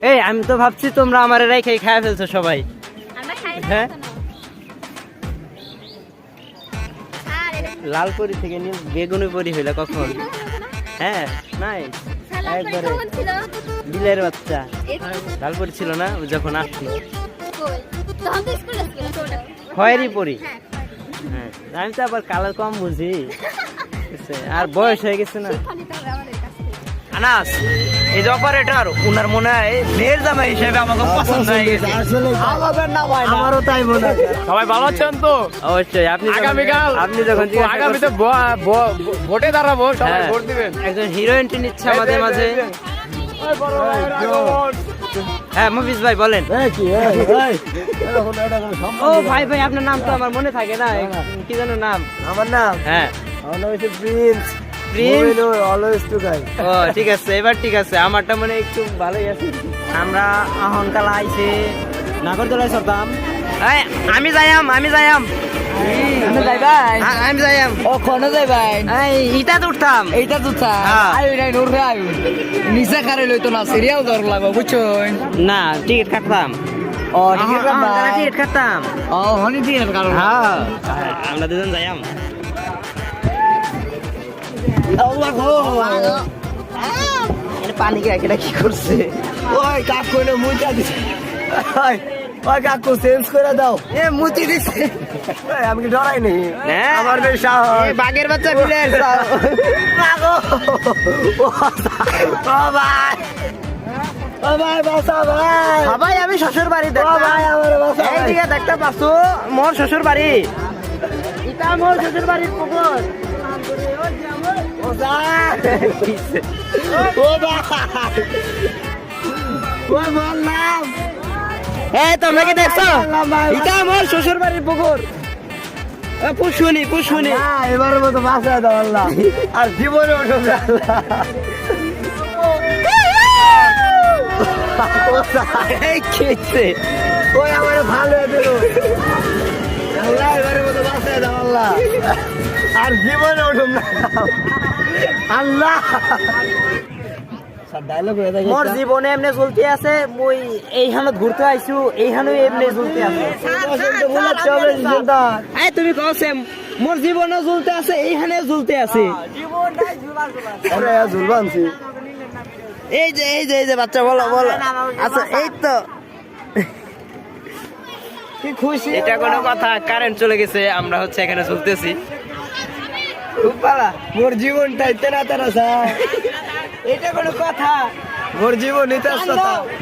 এই আমি তো ভাবছি তোমরা আমার রেখে খায় ফেলছো সবাই। হ্যাঁ লালপুরি থেকে নিয়ে বেগুনি পরি হইলো কখন? হ্যাঁ নাই একবারে বিলের বাচ্চা লালপুরি ছিল না যখন আসলো খয়েরি পরি। হ্যাঁ আমি তো আবার কালার কম বুঝি আর বয়স হয়ে গেছে না। আনাস এই যে অপারেটর উনার মনে হয় মেয়ের জামাই হিসেবে আমাকে পছন্দ হয়ে গেছে। আমারও তাই মনে হয়। সবাই ভালো আছেন তো? অবশ্যই আপনি আগামীকাল আপনি যখন আগামীতে ভোটে দাঁড়াবো, সবাই ভোট দিবেন। একজন হিরো এন্ট্রি নিচ্ছে আমাদের মাঝে। হ্যাঁ মফিজ ভাই বলেন। ও ভাই ভাই আপনার নাম তো আমার মনে থাকে না, কি যেন নাম? আমার নাম হ্যাঁ প্রিন্স। অলওয়েজ টু গাই। ও ঠিক আছে, এবার ঠিক আছে, আমারটা মানে একটু ভালোই আছে। আমরা অহংকার আইছে নাগরদোলায় চড়তাম। আমি যাইম আমি যাইবাই আমি যাইম ও কোন যাইবাই ইটা উঠতাম এইটা তো তা হ্যাঁ। আই নাই নূর রে আই নিচে কারে লইতো না সিরিয়াল দর লাগো বুঝছই না টিকিট কাটতাম। ও ঠিক আছে টিকিট কাটতাম। ও হনি দিন কারণ হ্যাঁ আমরা দুজন যাইম। আল্লাহ গো এটা পানি কে এটা কি করছে? ওই কাক কইলে মুইটা দিছে ওই ওই কাকু চেঞ্জ করে দাও এ মুতি দিছে। ওই আমি কি ডরাই নি হ্যাঁ। আমার বেশ সাহস এই বাঘের বাচ্চা মিলে লাগো ও ভাই ও ভাই বাসা ভাই ভাই আমি শ্বশুর বাড়ি ও ভাই আমার বাসা এইদিকে দেখতে পাচ্ছো মোর শ্বশুর বাড়ি। এটা মোর শ্বশুর বাড়ির পুকুর। ও ভাই ও ভাই ও বললাম এই তোমরা কি দেখছো? এটা মোর শ্বশুর বাড়ির পুকুর। পুষ্পনি পুষ্পনি না এবারের মতো বাসা দাও আল্লাহ আর জীবনে ওঠো না এই খেয়েছে ওই আমার ভালো দিল আল্লাহ এবারের মতো বাসা দাও আল্লাহ আর জীবনে ওঠো না আল্লাহ ডায়লগ হয়ে থাকে মোর জীবনে এমনি চলতে আছে, মুই এইখানে ঘুরতে আইছু, এইখানে এমনি চলতে আছে। এই তুমি কওছে মোর জীবনে ঝুলতে আছে, এইখানে ঝুলতে আছে। আরে জুলবানছি এই যে এই যে এই যে বাচ্চা বলো বলো। আচ্ছা এই তো কি খুশি এটা কোনো কথা? কারেন্ট চলে গেছে, আমরা হচ্ছে এখানে চলতেছি। খুব পালা মোর জীবনটাই তেরা তেরা স্যার এটা কোনো কথা? মোর জীবন ইতিহাস